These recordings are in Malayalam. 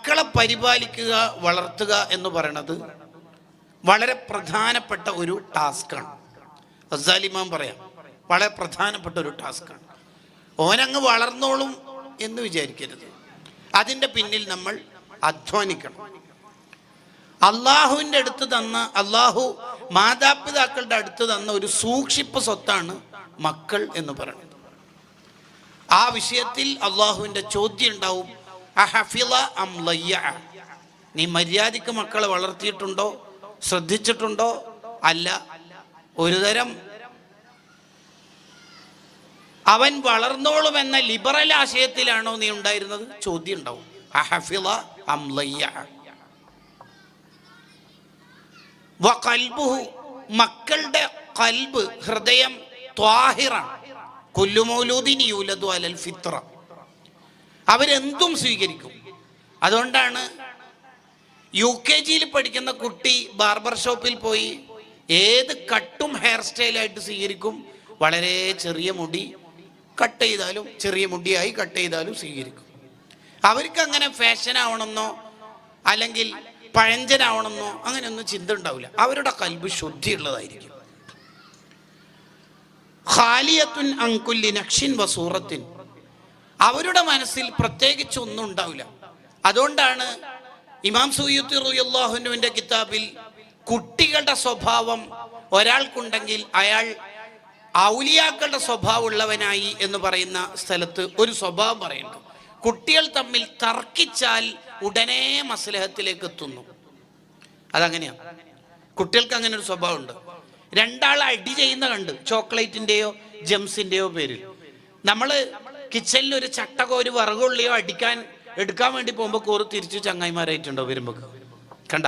മക്കളെ പരിപാലിക്കുക, വളർത്തുക എന്ന് പറയുന്നത് വളരെ പ്രധാനപ്പെട്ട ഒരു ടാസ്ക്കാണ്. ഗസാലി ഇമാം പറയാം, വളരെ പ്രധാനപ്പെട്ട ഒരു ടാസ്ക്കാണ്. ഓനങ്ങ് വളർന്നോളും എന്ന് വിചാരിക്കരുത്. അതിൻ്റെ പിന്നിൽ നമ്മൾ അധ്വാനിക്കണം. അള്ളാഹുവിൻ്റെ അടുത്ത് തന്ന, അള്ളാഹു മാതാപിതാക്കളുടെ അടുത്ത് തന്ന ഒരു സൂക്ഷിപ്പ് സ്വത്താണ് മക്കൾ എന്ന് പറയുന്നത്. ആ വിഷയത്തിൽ അള്ളാഹുവിൻ്റെ ചോദ്യം ഉണ്ടാവും, അഹഫിള അം ലയ്യ, നീ മര്യാദയ്ക്ക് മക്കളെ വളർത്തിയിട്ടുണ്ടോ, ശ്രദ്ധിച്ചിട്ടുണ്ടോ? അല്ല, ഒരുതരം അവൻ വളർന്നോളുമെന്ന ലിബറൽ ആശയത്തിലാണോ നീ ഉണ്ടായിരുന്നത്? ചോദ്യം ഉണ്ടാവും. അഹഫിള അം ലയ്യ. വഖൽബുഹു, മക്കളുടെ ഖൽബ്, ഹൃദയം ത്വാഹിറാണ്. കുല്ലു മൗലൂദിൻ യൂലദു അലൽ ഫിത്ര, അവരെന്തും സ്വീകരിക്കും. അതുകൊണ്ടാണ് UKG പഠിക്കുന്ന കുട്ടി ബാർബർ ഷോപ്പിൽ പോയി ഏത് കട്ടും ഹെയർ സ്റ്റൈലായിട്ട് സ്വീകരിക്കും. വളരെ ചെറിയ മുടി കട്ട് ചെയ്താലും, ചെറിയ മുടിയായി കട്ട് ചെയ്താലും സ്വീകരിക്കും. അവർക്ക് അങ്ങനെ ഫാഷൻ ആവണമെന്നോ അല്ലെങ്കിൽ പഴഞ്ചനാവണമെന്നോ അങ്ങനെയൊന്നും ചിന്ത ഉണ്ടാവില്ല. അവരുടെ കൽബ് ശുദ്ധിയുള്ളതായിരിക്കും. ഖാലിയത്തുൻ അൻകുല്ലി നഖ്ഷിൻ വസൂറത്തിൻ, അവരുടെ മനസ്സിൽ പ്രത്യേകിച്ച് ഒന്നും ഉണ്ടാവില്ല. അതുകൊണ്ടാണ് ഇമാം സുയൂത്തി റളിയല്ലാഹു അൻഹുവിന്റെ കിതാബിൽ കുട്ടികളുടെ സ്വഭാവം ഒരാൾക്കുണ്ടെങ്കിൽ അയാൾ ഔലിയാക്കളുടെ സ്വഭാവം ഉള്ളവനായി എന്ന് പറയുന്ന സ്ഥലത്ത് ഒരു സ്വഭാവം പറയുന്നുണ്ട്. കുട്ടികൾ തമ്മിൽ തർക്കിച്ചാൽ ഉടനെ മസ്ലഹത്തിലേക്ക് എത്തുന്നു. അതങ്ങനെയാണ്. കുട്ടികൾക്ക് അങ്ങനെ ഒരു സ്വഭാവമുണ്ട്. രണ്ടാൾ അടി ചെയ്യുന്ന കണ്ട്, ചോക്ലേറ്റിന്റെയോ ജംസിന്റെയോ പേരിൽ. നമ്മൾ കിച്ചണിൽ ഒരു ചട്ടകോ ഒരു വറകുള്ളിയോ എടുക്കാൻ വേണ്ടി പോകുമ്പോൾ കോറ് തിരിച്ചു ചങ്ങായിമാരായിട്ടുണ്ടോ വരുമ്പോ? കണ്ട,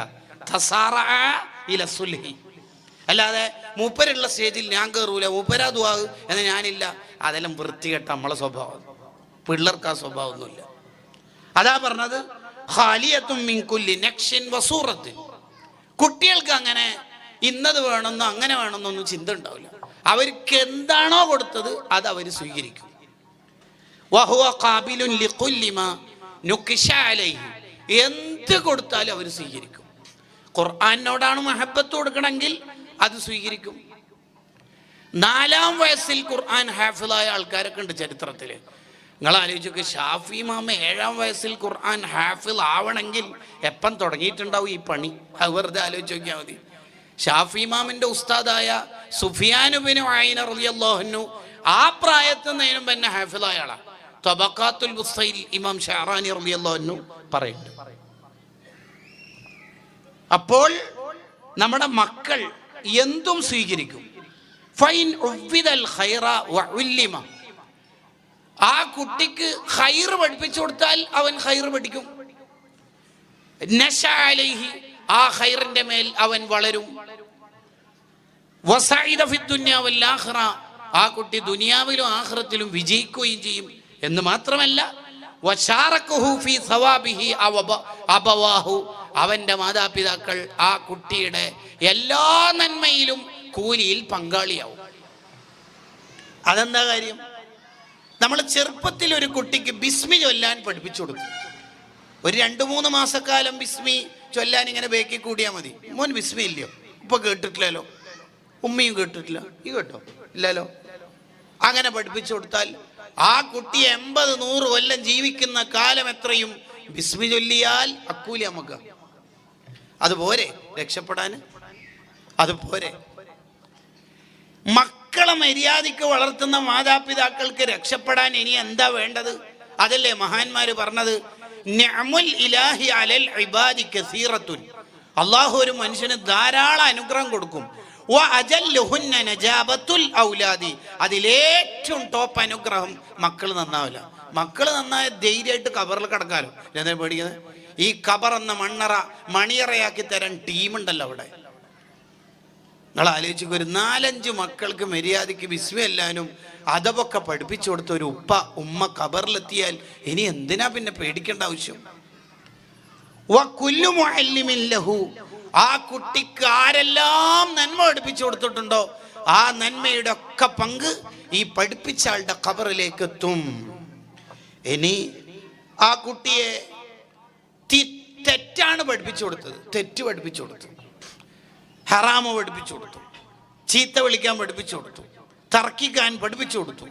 അല്ലാതെ മൂപ്പരുള്ള സ്റ്റേജിൽ ഞാൻ കയറൂല, മൂപ്പരാതു ആകും എന്ന് ഞാനില്ല. അതെല്ലാം വൃത്തികെട്ട നമ്മളെ സ്വഭാവം. പിള്ളേർക്ക് ആ സ്വഭാവം ഒന്നുമില്ല. അതാ പറഞ്ഞത് ഖാലിയത്തും മിൻ കുല്ലി നഖ്ഷിൻ വസൂറത്തിൻ. കുട്ടികൾക്ക് അങ്ങനെ ഇന്നത് വേണമെന്നോ അങ്ങനെ വേണമെന്നൊന്നും ചിന്ത ഉണ്ടാവില്ല. അവർക്ക് എന്താണോ കൊടുത്തത് അത് അവർ സ്വീകരിക്കും. വഹുവ ഖാബിലുൻ ലികുല്ലി മാ നുഖിശ അലൈഹി, എന്ത് കൊടുത്താലും അവർ സ്വീകരിക്കും. ഖുർആനോടാണ് മഹബത്ത് കൊടുക്കണമെങ്കിൽ അത് സ്വീകരിക്കും. 4-ാം വയസ്സിൽ ഖുർആൻ ഹാഫിളായ ആൾക്കാരൊക്കെ ഉണ്ട് ചരിത്രത്തിൽ. നിങ്ങൾ ആലോചിച്ചൊക്കെ, ഷാഫി ഇമാം 7-ാം വയസ്സിൽ ഖുർആൻ ഹാഫിൾ ആവണമെങ്കിൽ എപ്പം തുടങ്ങിയിട്ടുണ്ടാവും ഈ പണി? അത് വെറുതെ ആലോചിച്ച് നോക്കിയാൽ മതി. ഷാഫി ഇമാമിന്റെ ഉസ്താദായ സുഫിയാൻ ഇബ്നു ഉയൈന റളിയല്ലാഹു അൻഹു ആ പ്രായത്തിൽ നിന്നും പിന്നെ ഹാഫിളായ ആളാണ്. തബഖാത്തുൽ ബുസ്തയിൽ ഇമാം ഷഅറാനി റളിയല്ലാഹു അൻഹു പറയുന്നുണ്ട്. അപ്പോൾ നമ്മുടെ മക്കൾ എന്തും സ്വീകരിക്കും. ഫൈൻ ഉവ്വിദൽ ഖൈറ വഉല്ലിമ, ആ കുട്ടിക്ക് ഖൈർ പഠിപ്പിച്ചു കൊടുത്താൽ അവൻ ഖൈർ പഠിക്കും. നശ അലൈഹി, ആ ഖൈറിന്റെ മേൽ അവൻ വളരും. വസഇദ ഫിദ്ദുനിയ വൽ ആഖിറ, ആ കുട്ടി ദുനിയാവിലും ആഖിറത്തിലും വിജയിക്കുകയും ചെയ്യും. എന്ന് മാത്രമല്ല വശാറഖഹു ഫീ സവാബിഹി അബവാഹു, അവന്റെ മാതാപിതാക്കൾ ആ കുട്ടിയുടെ എല്ലാ നന്മയിലും കൂലിയിൽ പങ്കാളിയാവും. അതെന്താ കാര്യം? നമ്മൾ ചെറുപ്പത്തിൽ ഒരു കുട്ടിക്ക് ബിസ്മി ചൊല്ലാൻ പഠിപ്പിച്ചു കൊടുക്കും. ഒരു 2-3 മാസക്കാലം ബിസ്മി ചൊല്ലാൻ ഇങ്ങനെ ബേക്കി കൂടിയാൽ മതി. മോൻ ബിസ്മി ഇല്ലയോ? ഇപ്പൊ കേട്ടിട്ടില്ലല്ലോ, ഉമ്മയും കേട്ടിട്ടില്ല, ഈ കേട്ടോ ഇല്ലല്ലോ. അങ്ങനെ പഠിപ്പിച്ചു കൊടുത്താൽ ആ കുട്ടി 80-100 കൊല്ലം ജീവിക്കുന്ന കാലം എത്രയും ബിസ്മി ചൊല്ലിയാൽ അക്കൂലി നമുക്ക്. അതുപോലെ രക്ഷപ്പെടാൻ, അതുപോലെ മക്കളെ മര്യാദയ്ക്ക് വളർത്തുന്ന മാതാപിതാക്കൾക്ക് രക്ഷപ്പെടാൻ ഇനി എന്താ വേണ്ടത്? അതല്ലേ മഹാന്മാര് പറഞ്ഞത്, നിഅമുൽ ഇലാഹി അലൽ ഇബാദി കസീറത്തുൻ, അള്ളാഹു ഒരു മനുഷ്യന് ധാരാളം അനുഗ്രഹം കൊടുക്കും. വഅജല്ലുഹുന്ന നജാബത്തുൽ ഔലാദി, അതിലേറ്റവും ടോപ്പ് അനുഗ്രഹം മക്കൾ നന്നാവില്ല. മക്കൾ നന്നായ ധൈര്യമായിട്ട് കബറിൽ കിടക്കാലോ, എന്താ പേടിക്കുന്നത്? ഈ കബർ എന്ന മണിയറയാക്കി തരാൻ ടീമുണ്ടല്ലോ അവിടെ. നിങ്ങൾ ആലോചിക്കുക, ഒരു 4-5 മക്കൾക്ക് മര്യാദയ്ക്ക് ബിസ്മി എല്ലാനും അതൊക്കെ പഠിപ്പിച്ചു കൊടുത്ത ഒരു ഉമ്മ കബറിലെത്തിയാൽ ഇനി എന്തിനാ പിന്നെ പേടിക്കേണ്ട ആവശ്യം? വകുല്ലു മുഅല്ലിമിൻ ലഹു, ആ കുട്ടിക്ക് ആരെല്ലാം നന്മ പഠിപ്പിച്ചു കൊടുത്തിട്ടുണ്ടോ ആ നന്മയുടെ ഒക്കെ പങ്ക് ഈ പഠിപ്പിച്ച ആളുടെ ഖബറിലേക്ക് എത്തും. ഇനി ആ കുട്ടിയെ ഇതാണ് പഠിപ്പിച്ചു കൊടുത്തത്. തെറ്റ് പഠിപ്പിച്ചു കൊടുത്തു, ഹറാമ് പഠിപ്പിച്ചു കൊടുത്തു, ചീത്ത വിളിക്കാൻ പഠിപ്പിച്ചു കൊടുത്തു, തർക്കിക്കാൻ പഠിപ്പിച്ചു കൊടുത്തു.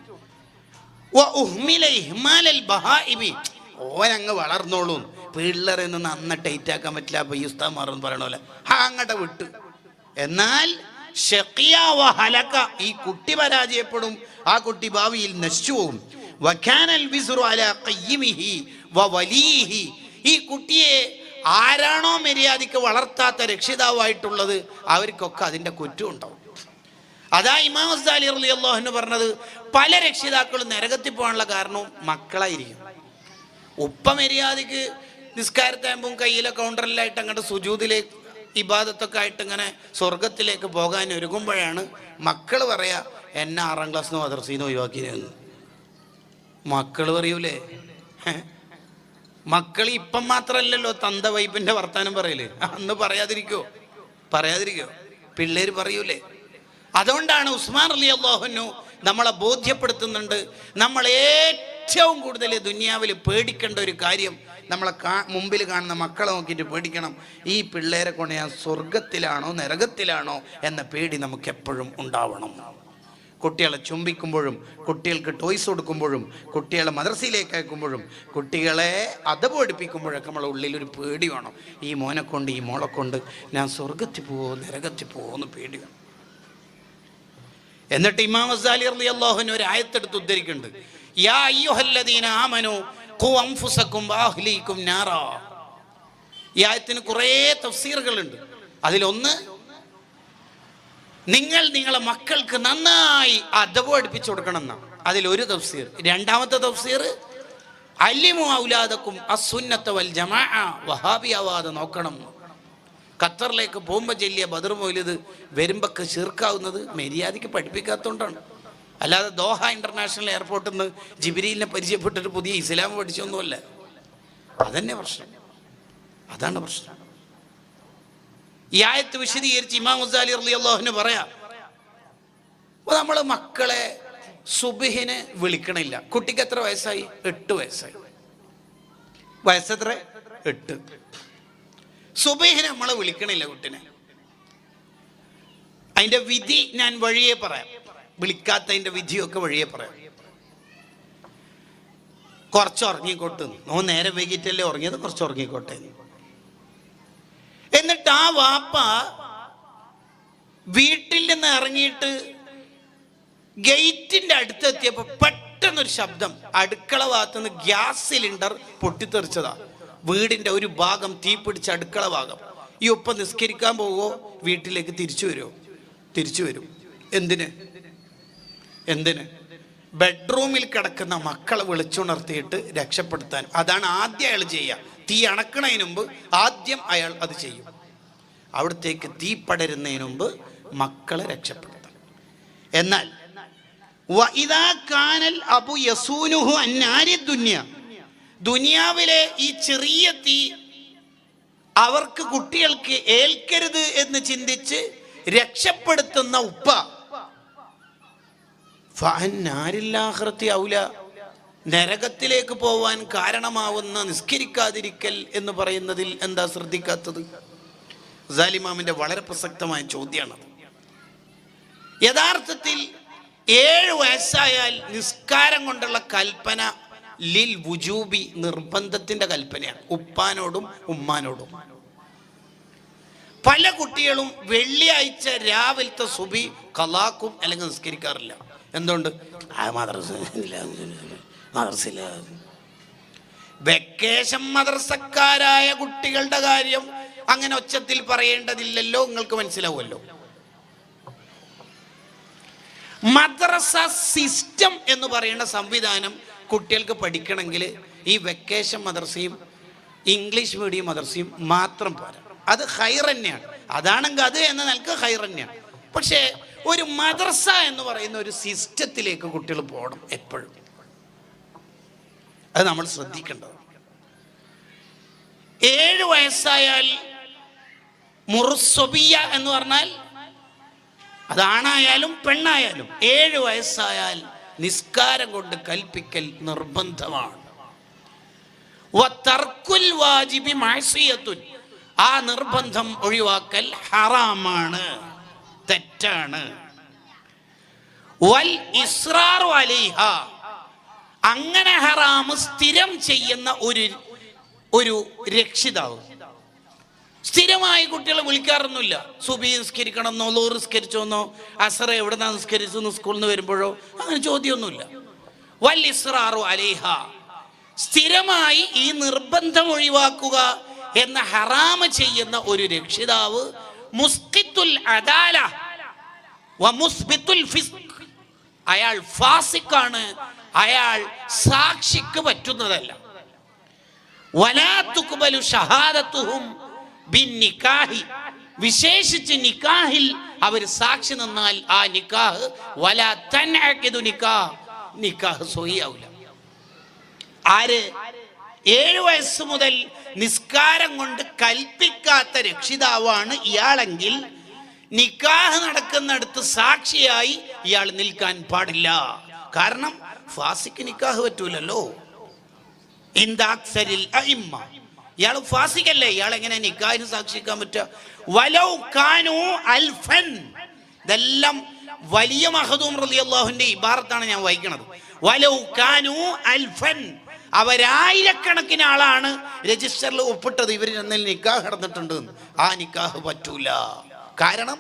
ഓനങ്ങ് വളർന്നോളൂ, പിള്ളേരെ നിന്ന് അന്ന് ടൈറ്റ് ആക്കാൻ പറ്റില്ല, അപ്പൊ ഈ ഉസ്താദ് മാറെന്ന് പറയണ പോലെ അങ്ങോട്ട് വിട്ടു. എന്നാൽ ഈ കുട്ടി പരാജയപ്പെടും, ആ കുട്ടി ഭാവിയിൽ നശിച്ചു പോകും. ഈ കുട്ടിയെ ആരാണോ മര്യാദയ്ക്ക് വളർത്താത്ത രക്ഷിതാവായിട്ടുള്ളത് അവർക്കൊക്കെ അതിന്റെ കുറ്റം ഉണ്ടാവും. അതാ ഇമാം ഗസാലി റളിയല്ലാഹു അൻഹു പറഞ്ഞത്, പല രക്ഷിതാക്കളും നരകത്തിൽ പോകാനുള്ള കാരണവും മക്കളായിരിക്കും. ഉപ്പ മര്യാദയ്ക്ക് നിസ്കാരത്താകുമ്പോൾ കയ്യിലെ കൗണ്ടറിലായിട്ട് അങ്ങോട്ട് സുജൂദിലേക്ക് ഇബാദത്തൊക്കെ ആയിട്ട് ഇങ്ങനെ സ്വർഗത്തിലേക്ക് പോകാൻ ഒരുങ്ങുമ്പോഴാണ് മക്കൾ പറയാ, എന്നെ 6ാം ക്ലാസ്സിൽ നിന്ന് മദ്രസയിൽ നിന്ന് ഒഴിവാക്കിയെന്ന്. മക്കൾ പറയൂലേ? മക്കൾ ഇപ്പം മാത്രമല്ലല്ലോ തന്ത വൈപ്പിന്റെ വർത്താനം പറയല്, അന്ന് പറയാതിരിക്കോ? പിള്ളേര് പറയൂലേ? അതുകൊണ്ടാണ് ഉസ്മാൻ റളിയല്ലാഹു അൻഹു നമ്മളെ ബോധ്യപ്പെടുത്തുന്നുണ്ട്, നമ്മൾ ഏറ്റവും കൂടുതൽ ദുനിയാവിൽ പേടിക്കേണ്ട ഒരു കാര്യം, നമ്മളെ മുമ്പിൽ കാണുന്ന മക്കളെ നോക്കിയിട്ട് പേടിക്കണം. ഈ പിള്ളേരെ കൊണ്ട് ഞാൻ സ്വർഗത്തിലാണോ നരകത്തിലാണോ എന്ന പേടി നമുക്ക് എപ്പോഴും ഉണ്ടാവണം. കുട്ടികളെ ചുംബിക്കുമ്പോഴും, കുട്ടികൾക്ക് ടോയ്സ് കൊടുക്കുമ്പോഴും, കുട്ടികളെ മദ്രസയിലേക്ക് അയക്കുമ്പോഴും, കുട്ടികളെ അദബ് പഠിപ്പിക്കുമ്പോഴൊക്കെ നമ്മളെ ഉള്ളിലൊരു പേടി വേണം. ഈ മോനെ കൊണ്ട്, ഈ മോളെ കൊണ്ട് ഞാൻ സ്വർഗത്തിൽ പോവോ നരകത്തിൽ പോവോ എന്ന് പേടി വേണം. എന്നിട്ട് ഇമാം ഗസാലി റളിയല്ലാഹു അൻഹു ഒരു ആയത്തെടുത്ത് ഉദ്ധരിക്കുന്നുണ്ട്, യാ അയ്യുഹല്ലദീന ആമനൂ ഖു അൻഫുസകും വഅഹ്ലീകും നാറാ. ഈ ആയത്തിന് കുറേ തഫ്സീറുകളുണ്ട്. അതിലൊന്ന്, നിങ്ങൾ നിങ്ങളെ മക്കൾക്ക് നന്നായി അദബ് പഠിപ്പിച്ചു കൊടുക്കണം എന്നാണ് അതിലൊരു തഫ്സീർ. രണ്ടാമത്തെ തഫ്സീർ, അല്ലിമു ഔലാദക്കും അസ്സുന്നത വൽ ജമാഅ, വഹാബിയാവാതെ നോക്കണം. ഖത്തറിലേക്ക് പോകുമ്പോൾ ചെല്ലിയ ബദർ മൗലിദ് വരുമ്പൊക്കെ ശിർക്കാവുന്നത് മര്യാദയ്ക്ക് പഠിപ്പിക്കാത്തതുകൊണ്ടാണ്. അല്ലാതെ ദോഹ ഇന്റർനാഷണൽ എയർപോർട്ടിൽ നിന്ന് ജിബ്രീലിനെ പരിചയപ്പെട്ടിട്ട് പുതിയ ഇസ്ലാം പഠിച്ചൊന്നുമല്ല. അതന്നെ പ്രശ്നം, അതാണ് പ്രശ്നം. ഈ ആയത്ത് വിശദീകരിച്ച് ഇമാം ഗസാലി റളിയല്ലാഹു അൻഹു പറയാം, നമ്മൾ മക്കളെ സുബ്ഹിനെ വിളിക്കണില്ല. കുട്ടിക്ക് എത്ര വയസ്സായി? 8 വയസ്സായി. വയസ്സെത്ര? 8. സുബ്ഹിനെ നമ്മളെ വിളിക്കണില്ല കുട്ടിനെ. അതിന്റെ വിധി ഞാൻ വഴിയെ പറയാം, വിളിക്കാത്തതിന്റെ വിധിയൊക്കെ വഴിയെ പറയാം. കുറച്ച് ഉറങ്ങിക്കോട്ട്, നേരെ വൈകിട്ടല്ലേ ഉറങ്ങിയത്, കുറച്ച് ഉറങ്ങിക്കോട്ടെ. എന്നിട്ട് ആ വാപ്പ വീട്ടിൽ നിന്ന് ഇറങ്ങിയിട്ട് ഗേറ്റിന്റെ അടുത്തെത്തിയപ്പോ പെട്ടെന്നൊരു ശബ്ദം, അടുക്കള ഭാഗത്തുനിന്ന് ഗ്യാസ് സിലിണ്ടർ പൊട്ടിത്തെറിച്ചതാ. വീടിന്റെ ഒരു ഭാഗം തീ പിടിച്ച അടുക്കള ഭാഗം. ഈ ഒപ്പം നിസ്കരിക്കാൻ പോവോ, വീട്ടിലേക്ക് തിരിച്ചു വരുമോ? തിരിച്ചു വരും. എന്തിന്? ബെഡ്റൂമിൽ കിടക്കുന്ന മക്കളെ വിളിച്ചുണർത്തിയിട്ട് രക്ഷപ്പെടുത്താൻ. അതാണ് ആദ്യം അയാൾ ചെയ്യുക. തീ അണക്കണതിന് മുമ്പ് ആദ്യം അയാൾ അത് ചെയ്യും. അവിടത്തേക്ക് തീ പടരുന്നതിന് മുമ്പ് മക്കളെ രക്ഷപ്പെടുത്താൻ. എന്നാൽ ദുനിയാവിലെ ഈ ചെറിയ തീ അവർക്ക് കുട്ടികൾക്ക് ഏൽക്കരുത് എന്ന് ചിന്തിച്ച് രക്ഷപ്പെടുത്തുന്ന ഉപ്പ, നരകത്തിലേക്ക് പോവാൻ കാരണമാവുന്ന നിസ്കരിക്കാതിരിക്കൽ എന്ന് പറയുന്നതിൽ എന്താ ശ്രദ്ധിക്കാത്തത്? ഗസാലിമാമിന്റെ വളരെ പ്രസക്തമായ ചോദ്യമാണ്. യഥാർത്ഥത്തിൽ 7 വയസ്സായാൽ നിസ്കാരം കൊണ്ടുള്ള കൽപ്പന ലിൽ വുജൂബി, നിർബന്ധത്തിന്റെ കൽപ്പനയാണ്, ഉപ്പാനോടും ഉമ്മാനോടും. പല കുട്ടികളും വെള്ളിയാഴ്ച രാവിലത്തെ സുബി ഖലാക്കും അല്ലെങ്കിൽ നിസ്കരിക്കാറില്ല. എന്തുകൊണ്ട്? മദ്രസയില്ല. വെക്കേഷൻ മദ്രസക്കാരായ കുട്ടികളുടെ കാര്യം അങ്ങനെ ഒച്ചത്തിൽ പറയേണ്ടതില്ലല്ലോ, നിങ്ങൾക്ക് മനസ്സിലാവുമല്ലോ. മദ്രസ സിസ്റ്റം എന്ന് പറയുന്ന സംവിധാനം കുട്ടികൾക്ക് പഠിക്കണമെങ്കിൽ ഈ വെക്കേഷൻ മദ്രസയും ഇംഗ്ലീഷ് മീഡിയം മദ്രസയും മാത്രം പോരാ. അത് ഹൈർ തന്നെയാണ്, അതാണെങ്കിൽ അത് എന്ന നിലക്ക് ഹൈർ തന്നെയാണ്. പക്ഷേ ഒരു മദ്രസ എന്ന് പറയുന്ന ഒരു സിസ്റ്റത്തിലേക്ക് കുട്ടികൾ പോകണം എപ്പോഴും. അത് നമ്മൾ ശ്രദ്ധിക്കേണ്ടത്. 7 വയസ്സായാൽ മുറുസ്വബിയ എന്ന് പറഞ്ഞാൽ അതാണായാലും പെണ്ണായാലും 7 വയസ്സായാൽ നിസ്കാരം കൊണ്ട് കൽപ്പിക്കൽ നിർബന്ധമാണ്. ആ നിർബന്ധം ഒഴിവാക്കൽ ഹറാമാണ്, തെറ്റാണ്. വൽ ഇസ്റാറു അലൈഹ, അങ്ങനെ ഹറാമ് സ്ഥിരം ചെയ്യുന്ന ഒരു രക്ഷിതാവ്. സ്ഥിരമായി കുട്ടികളെ വിളിക്കാറൊന്നുമില്ല. സുബഹി നിസ്കരിക്കണമെന്നോ ളുഹർ നിസ്കരിച്ചോന്നോ അസർ എവിടുന്നാ നിസ്കരിച്ചെന്ന് സ്കൂളിൽ നിന്ന് വരുമ്പോഴോ അങ്ങനെ ചോദ്യമൊന്നുമില്ല. വൽ ഇസ്റാറു അലൈഹ, സ്ഥിരമായി ഈ നിർബന്ധം ഒഴിവാക്കുക എന്ന ഹറാമ് ചെയ്യുന്ന ഒരു രക്ഷിതാവ് മുസ്ഖിത്തുൽ അദാല വ മുസ്ബിത്തുൽ ഫിസ്ഖ്, അയാൾ ഫാസിഖാണ്, അയാൾ സാക്ഷിക്ക് പറ്റുന്നതല്ല. വലാ തുഖ്ബലു ഷഹാദത്തുഹും ബിന്നിക്കാഹി, വിശേഷിച്ച് നിക്കാഹിൽ അവർ സാക്ഷി നിന്നാൽ ആ നിക്കാഹ് വലാ തൻഅഖിദു നിക്കാഹ്, നിക്കാഹ് സ്വഹിയാവില്ല. ആര് 7 വയസ്സ് മുതൽ നിസ്കാരം കൊണ്ട് കൽപ്പിക്കാത്ത രക്ഷിതാവാണ് ഇയാളെങ്കിൽ നിക്കാഹ് നടക്കുന്നിടത്ത് സാക്ഷിയായി ഇയാൾ നിൽക്കാൻ പാടില്ല. കാരണം ഫാസിക്ക് നിക്കാഹ് പറ്റൂലല്ലോ. ഇയാൾ ഫാസിക്കല്ലേ, ഇയാൾ എങ്ങനെ നിക്കാഹിന് സാക്ഷിക്കാൻ പറ്റുക? വലൗ കാനു അൽഫൻ, ഇതെല്ലാം വലിയ മഖദൂം റളിയല്ലാഹുവിന്റെ ഇബാറത്താണ് ഞാൻ വായിക്കുന്നത്. വലൗ കാനു അൽഫൻ, അവരായിരക്കണക്കിന് ആളാണ് രജിസ്റ്ററിൽ ഒപ്പിട്ടത്, ഇവർ എന്നിൽ നിക്കാഹ് നടന്നിട്ടുണ്ട്, ആ നിക്കാഹ് പറ്റൂല. കാരണം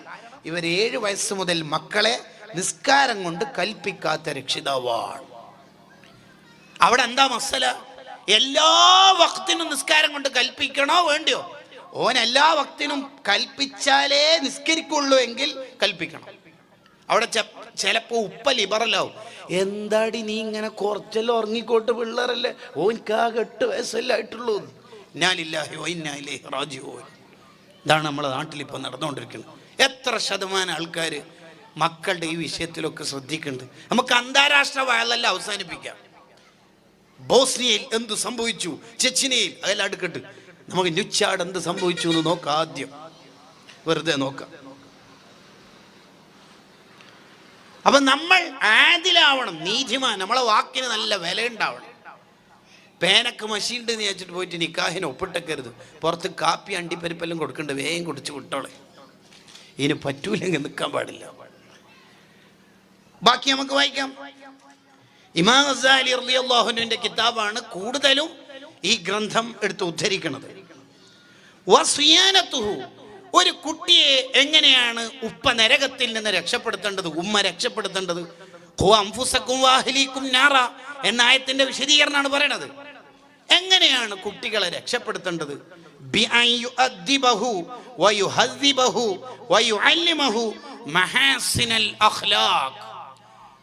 ഇവർ 7 വയസ്സ് മുതൽ മക്കളെ നിസ്കാരം കൊണ്ട് കൽപ്പിക്കാത്ത രക്ഷിതാവാണ്. അവിടെ എന്താ മസല? എല്ലാ വക്തിനും നിസ്കാരം കൊണ്ട് കൽപ്പിക്കണോ വേണ്ടിയോ? ഓൻ എല്ലാ വക്തിനും കൽപ്പിച്ചാലേ നിസ്കരിക്കുള്ളൂ എങ്കിൽ കൽപ്പിക്കണം. അവിടെ ചിലപ്പോ ഉപ്പ ലിബറലാവും. എന്താടി നീ ഇങ്ങനെ കുറച്ചെല്ലാം ഉറങ്ങിക്കോട്ട് പിള്ളേരല്ലേ, ഓൻക്കാകെ 8 വയസ്സല്ലേ ആയിട്ടുള്ളൂ. ഇന്നാലില്ലാഹി വ ഇന്നാ ഇലൈഹി റാജിഊൻ. ഇതാണ് നമ്മളെ നാട്ടിൽ ഇപ്പൊ നടന്നുകൊണ്ടിരിക്കുന്നത്. എത്ര ശതമാനം ആൾക്കാർ മക്കളുടെ ഈ വിഷയത്തിലൊക്കെ ശ്രദ്ധിക്കുന്നുണ്ട്. നമുക്ക് അന്താരാഷ്ട്ര വയലല്ല അവസാനിപ്പിക്കാം. ബോസ്നിയയിൽ എന്ത് സംഭവിച്ചു, ചെച്ചിനയിൽ, അതെല്ലാം അടുക്കട്ട്, നമുക്ക് ന്യൂച്ചാട് എന്ത് സംഭവിച്ചു എന്ന് നോക്കാം. ആദ്യം വെറുതെ നോക്കാം. അപ്പൊ നമ്മൾ ആദിലാവണം, നീതിമാൻ, നമ്മളെ വാക്കിന് നല്ല വില ഉണ്ടാവണം. പേനക്ക് മഷീണ്ട് എന്ന് വെച്ചിട്ട് പോയിട്ട് നിക്കാഹിന് ഒപ്പിട്ടേക്കരുത്. പുറത്ത് കാപ്പി അണ്ടിപ്പരിപ്പെല്ലാം കൊടുക്കണ്ട, വേഗം കുടിച്ച് വിട്ടോളെ. ഇതിന് പറ്റൂലെങ്കിൽ നിൽക്കാൻ പാടില്ല. ബാക്കി നമുക്ക് വായിക്കാം. ഇമാം ഗസാലി റളിയല്ലാഹു അൻഹുവിന്റെ കിതാബാണ് കൂടുതലും ഈ ഗ്രന്ഥം എടുത്ത് ഉദ്ധരിക്കുന്നത്. വസിയാനത്തുഹു, ഒരു കുട്ടിയെ എങ്ങനെയാണ് ഉപ്പ നരകത്തിൽ നിന്ന് രക്ഷപ്പെടുത്തേണ്ടത്, ഉമ്മ രക്ഷപ്പെടുത്തേണ്ടത്. ഖു അൻഫുസകും വഅഹ്ലീകും നാറ എന്ന ആയത്തിന്റെ വിശദീകരണമാണ് പറയണത്. എങ്ങനെയാണ് കുട്ടികളെ രക്ഷപ്പെടുത്തേണ്ടത്? ബിഅൻ യുഅദ്ദിബഹു വയുഹദ്ദിബഹു വയുഅല്ലിമഹു മഹാസിനൽ അഖ്ലാഖ്,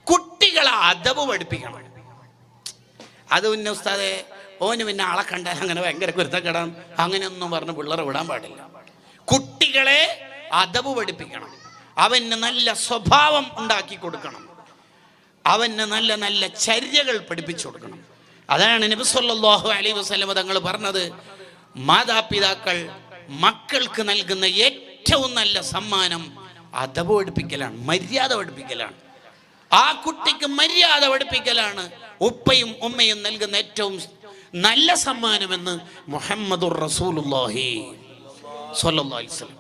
കുട്ടികളെ അദബ് പഠിപ്പിക്കണം. അത് പിന്നെ ഉസ്താദേ ഓന് പിന്നെ ആളെ കണ്ടാൽ അങ്ങനെ ഭയങ്കര കുരുത്തക്കെടാൻ അങ്ങനെയൊന്നും പറഞ്ഞ് പിള്ളേരെ വിടാൻ പാടില്ല. കുട്ടികളെ അദബ് പഠിപ്പിക്കണം. അവന് നല്ല സ്വഭാവം ഉണ്ടാക്കി കൊടുക്കണം. അവന് നല്ല നല്ല ചര്യകൾ പഠിപ്പിച്ചു കൊടുക്കണം. അതാണ് നബി സല്ലല്ലാഹു അലൈഹി വസല്ലം തങ്ങൾ പറഞ്ഞത്, മാതാപിതാക്കൾ മക്കൾക്ക് നൽകുന്ന ഏറ്റവും നല്ല സമ്മാനം അദബ് പഠിപ്പിക്കലാണ്, മര്യാദ പഠിപ്പിക്കലാണ്. ആ കുട്ടിക്ക് മര്യാദ പഠിപ്പിക്കലാണ് ഉപ്പയും ഉമ്മയും നൽകുന്ന ഏറ്റവും നല്ല സമ്മാനമെന്ന് മുഹമ്മദുർ റസൂലുള്ളാഹി സ്വല്ലല്ലാഹു അലൈഹി വസല്ലം.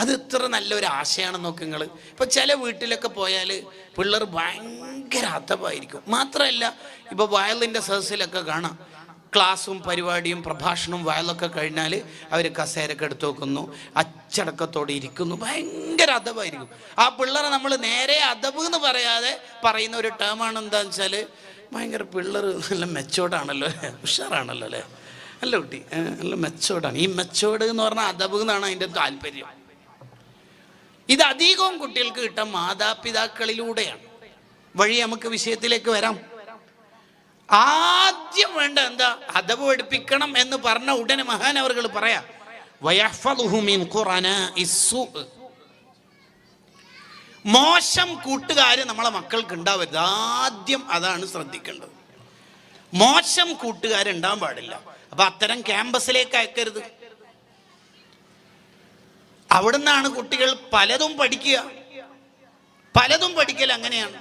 അത് എത്ര നല്ലൊരു ആശയമാണെന്ന് നോക്ക് നിങ്ങൾ. ഇപ്പം ചില വീട്ടിലൊക്കെ പോയാൽ പിള്ളേർ ഭയങ്കര അദബായിരിക്കും. മാത്രമല്ല ഇപ്പോൾ വയലിൻ്റെ സദസ്സിലൊക്കെ കാണാം, ക്ലാസ്സും പരിപാടിയും പ്രഭാഷണവും വയലൊക്കെ കഴിഞ്ഞാൽ അവർ കസേരൊക്കെ എടുത്ത് വെക്കുന്നു, അച്ചടക്കത്തോടെ ഇരിക്കുന്നു, ഭയങ്കര അദബായിരിക്കും. ആ പിള്ളേരെ നമ്മൾ നേരെ അദബ് എന്ന് പറയാതെ പറയുന്ന ഒരു ടേമാണ് എന്താണെന്ന് വെച്ചാൽ ഭയങ്കര പിള്ളേർ നല്ല മെച്ചോർഡാണല്ലോ, ഉഷാറാണല്ലോ അല്ലേ, നല്ല കുട്ടി നല്ല മെച്ചോർഡാണ്. ഈ മെച്ചോർഡ് എന്ന് പറഞ്ഞാൽ അദബ് എന്നാണ് അതിൻ്റെ താല്പര്യം. ഇത് അധികവും കുട്ടികൾക്ക് കിട്ടാൻ മാതാപിതാക്കളിലൂടെയാണ്. വഴി നമുക്ക് വിഷയത്തിലേക്ക് വരാം. ആദ്യം വേണ്ട എന്താ? അദബ് പഠിപ്പിക്കണം എന്ന് പറഞ്ഞ ഉടനെ മഹാനവറുകൾ പറയാ, മോശം കൂട്ടുകാര് നമ്മളെ മക്കൾക്ക് ഉണ്ടാവരുത്. ആദ്യം അതാണ് ശ്രദ്ധിക്കേണ്ടത്. മോശം കൂട്ടുകാരുണ്ടാവാൻ പാടില്ല. അപ്പൊ അത്തരം ക്യാമ്പസിലേക്ക് അയക്കരുത്. അവിടുന്നാണ് കുട്ടികൾ പലതും പഠിക്കുക. പലതും പഠിക്കൽ അങ്ങനെയാണ്.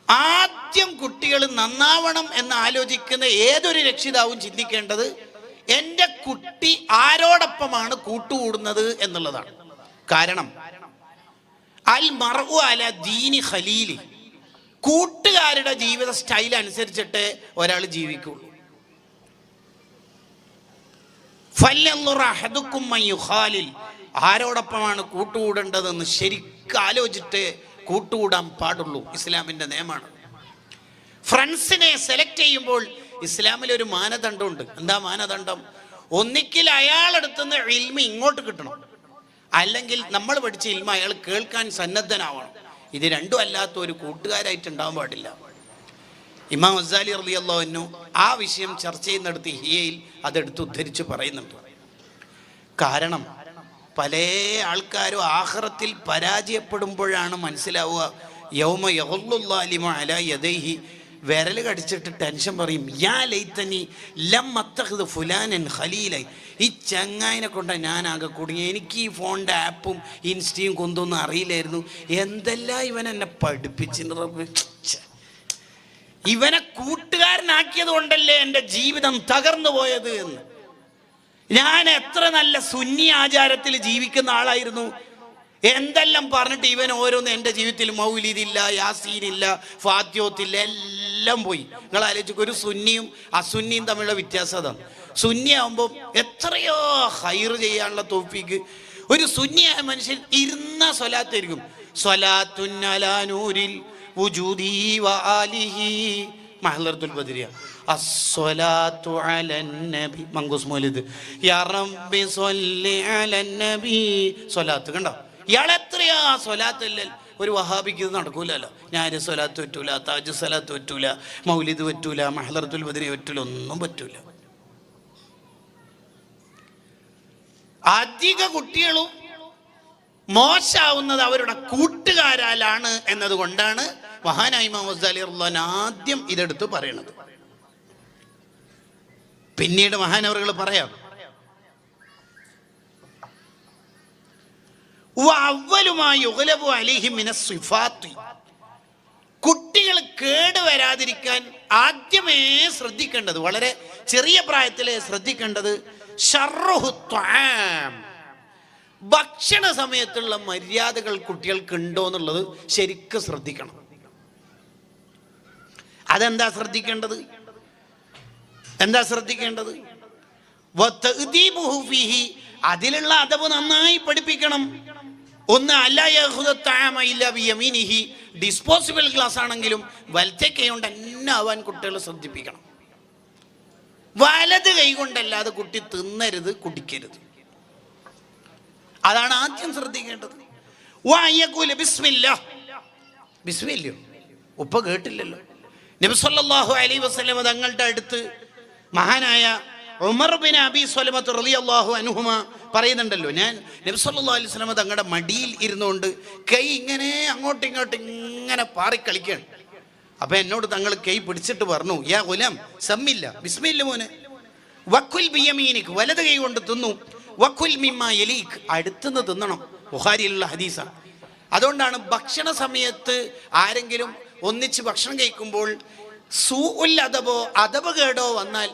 ആദ്യം കുട്ടികൾ നന്നാവണം എന്ന് ആലോചിക്കുന്ന ഏതൊരു രക്ഷിതാവും ചിന്തിക്കേണ്ടത്, എൻ്റെ കുട്ടി ആരോടൊപ്പം ആരോടൊപ്പമാണ് കൂട്ടുകൂടുന്നത് എന്നുള്ളതാണ്. കാരണം അൽ മർഉ അല ദീനി ഖലീലി, കൂട്ടുകാരുടെ ജീവിത സ്റ്റൈൽ അനുസരിച്ചിട്ട് ഒരാൾ ജീവിക്കുള്ളൂ. ഫല്യൻദുർ അഹദുക്കും മൻ യുഖാലിൽ, ആരോടൊപ്പമാണ് കൂട്ടുകൂടേണ്ടതെന്ന് ശരിക്കും ആലോചിച്ചിട്ട് കൂട്ടുകൂടാൻ പാടുള്ളൂ. ഇസ്ലാമിൻ്റെ നിയമമാണ്. ഫ്രണ്ട്സിനെ സെലക്ട് ചെയ്യുമ്പോൾ ഇസ്ലാമിൽ ഒരു മാനദണ്ഡമുണ്ട്. എന്താ മാനദണ്ഡം? ഒന്നിക്കിൽ അയാളെടുത്തുനിന്ന് ഇൽമ ഇങ്ങോട്ട് കിട്ടണം, അല്ലെങ്കിൽ നമ്മൾ പഠിച്ച ഇൽമ അയാൾ കേൾക്കാൻ സന്നദ്ധനാവണം. ഇത് രണ്ടും അല്ലാത്ത ഒരു കൂട്ടുകാരായിട്ട് ഉണ്ടാവാൻ പാടില്ല. ഇമാം ഗസാലി റളിയല്ലാഹു അൻഹു ആ വിഷയം ചർച്ച ചെയ്യുന്നിടത്ത് ഹിയയിൽ അതെടുത്ത് ഉദ്ധരിച്ച് പറയുന്നുണ്ട്. കാരണം പല ആൾക്കാരും ആഖിറത്തിൽ പരാജയപ്പെടുമ്പോഴാണ് മനസ്സിലാവുക, യൗമ യഗുള്ളുല്ലാലിമു അലാ യദൈഹി, വിരൽ കടിച്ചിട്ട് ടെൻഷൻ പറയും, യാ ലൈതനി ലം അത്തഖിദ് ഫുലാനൻ ഖലീലൈ, ഈ ചങ്ങായിനെ കൊണ്ട് ഞാനാകെ കുടുങ്ങി, എനിക്ക് ഈ ഫോണിൻ്റെ ആപ്പും ഇൻസ്റ്റയും കൊണ്ടൊന്നും അറിയില്ലായിരുന്നു, എന്തെല്ലാം ഇവൻ എന്നെ പഠിപ്പിച്ചിട്ട് റബ്ബേ, ഇവനെ കൂട്ടുകാരനാക്കിയത് കൊണ്ടല്ലേ എൻ്റെ ജീവിതം തകർന്നു പോയത് എന്ന്. ഞാൻ എത്ര നല്ല സുന്നി ആചാരത്തിൽ ജീവിക്കുന്ന ആളായിരുന്നു, എന്തെല്ലാം പറഞ്ഞിട്ട് ഇവൻ ഓരോന്ന് എൻ്റെ ജീവിതത്തിൽ മൗലിദില്ല, യാസീനില്ല, ഫാത്തിയോത്തില്ല, എല്ലാം പോയി. നിങ്ങൾ ആലോചിക്കും, ഒരു സുന്നിയും അസുന്നിയും തമ്മിലുള്ള വ്യത്യാസം അതാണ്. സുന്നി ആകുമ്പോൾ എത്രയോ ഹൈർ ചെയ്യാനുള്ള തൗഫീക്ക്. ഒരു സുന്നിയായ മനുഷ്യൻ ഇരുന്ന സ്വലാത്തായിരിക്കും, സ്വലാത്തുൻ അലാ നൂരിൽ വുജൂദി വആലിഹി, മഹ്ലറത്തുൽ ബദരിയ, അസ്സലാത്തു അലൻ നബി, മങ്കൂസ് മൗലിദ്, യാ റബ്ബി സ്വല്ലി അലൻ നബി, സ്വലാത്ത്. കണ്ടോ, ഇയാൾ എത്രയാ സ്വലാത്ത്. ഇല്ല, ഒരു വഹാബിക്ക് ഇത് നടക്കൂലല്ലോ. ഞാൻ സ്വലാത്ത് പറ്റൂല, താജ് സ്വലാത്ത് പറ്റൂല, മൗലിദ് പറ്റൂല, മഹ്ലറത്തുൽ ബദരിയ പറ്റൂല, ഒന്നും പറ്റൂല. അധിക കുട്ടികളും മോശാവുന്നത് അവരുടെ കൂട്ടുകാരാലാണ് എന്നതുകൊണ്ടാണ് മഹാനായ ഇമാം ഗസാലി റളിയല്ലാഹു അൻഹു ആദ്യം ഇതെടുത്ത് പറയണത്. പിന്നീട് മഹാനവറുകൾ പറയാം, കുട്ടികൾ കേടുവരാതിരിക്കാൻ ആദ്യമേ ശ്രദ്ധിക്കേണ്ടത്, വളരെ ചെറിയ പ്രായത്തിലെ ശ്രദ്ധിക്കേണ്ടത്, ശർറുഹു ത്വആം, ഭക്ഷണ സമയത്തുള്ള മര്യാദകൾ കുട്ടികൾക്ക് ഉണ്ടോ എന്നുള്ളത് ശരിക്കും ശ്രദ്ധിക്കണം. അതെന്താ ശ്രദ്ധിക്കേണ്ടത്? എന്താ ശ്രദ്ധിക്കേണ്ടത്? അതിലുള്ള അദബ് നന്നായി പഠിപ്പിക്കണം. ഒന്ന്, അല്ലാ യഖുദു തഅമ ഇല്ലാ ബിയമീനിഹി, ഡിസ്പോസിബിൾ ഗ്ലാസ് ആണെങ്കിലും വലത്തെ കൈ കൊണ്ട് തന്നെ ആവാൻ കുട്ടികളെ ശ്രദ്ധിപ്പിക്കണം. വലത് കൈ കൊണ്ടല്ലാതെ കുട്ടി തിന്നരുത്, കുടിക്കരുത്. അതാണ് ആദ്യം ശ്രദ്ധിക്കേണ്ടത്. ബിസ്മില്ലോ, ഉപ്പ കേട്ടില്ലല്ലോ. നബി സല്ലല്ലാഹു അലൈഹി വസല്ലം തങ്ങളുടെ അടുത്ത് മഹാനായ ഉമർ ബിൻ അബി സ്വലമത്ത് റളിയല്ലാഹു അൻഹുമ പറയുന്നുണ്ടല്ലോ, ഞാൻ നബി സല്ലല്ലാഹു അലൈഹി വസല്ലം തങ്ങളുടെ മടിയിൽ ഇരുന്നുകൊണ്ട് കൈ ഇങ്ങനെ അങ്ങോട്ടും ഇങ്ങോട്ടും ഇങ്ങനെ പാറിക്കളിക്കുകയാണ്. അപ്പൊ എന്നോട് തങ്ങൾ കൈ പിടിച്ചിട്ട് പറഞ്ഞു, യാ ഗുലാം സമ്മില്ല, ബിസ്മില്ല മോനെ, വക്കുൽ ബിയമീനിക്, വലത് കൈ കൊണ്ട് തിന്നു, വക്കുൽ മിമ്മാ യലീക്, അടുത്തുനിന്ന് തിന്നണം. ബുഖാരിയിലുള്ള ഹദീസാണ്. അതുകൊണ്ടാണ് ഭക്ഷണ സമയത്ത് ആരെങ്കിലും ഒന്നിച്ച് ഭക്ഷണം കഴിക്കുമ്പോൾ സൂഉൽ അദബോ അദബ് കേടോ വന്നാൽ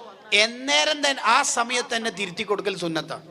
എന്നേരം തന്നെ ആ സമയത്ത് തന്നെ തിരുത്തി കൊടുക്കൽ സുന്നത്താണ്.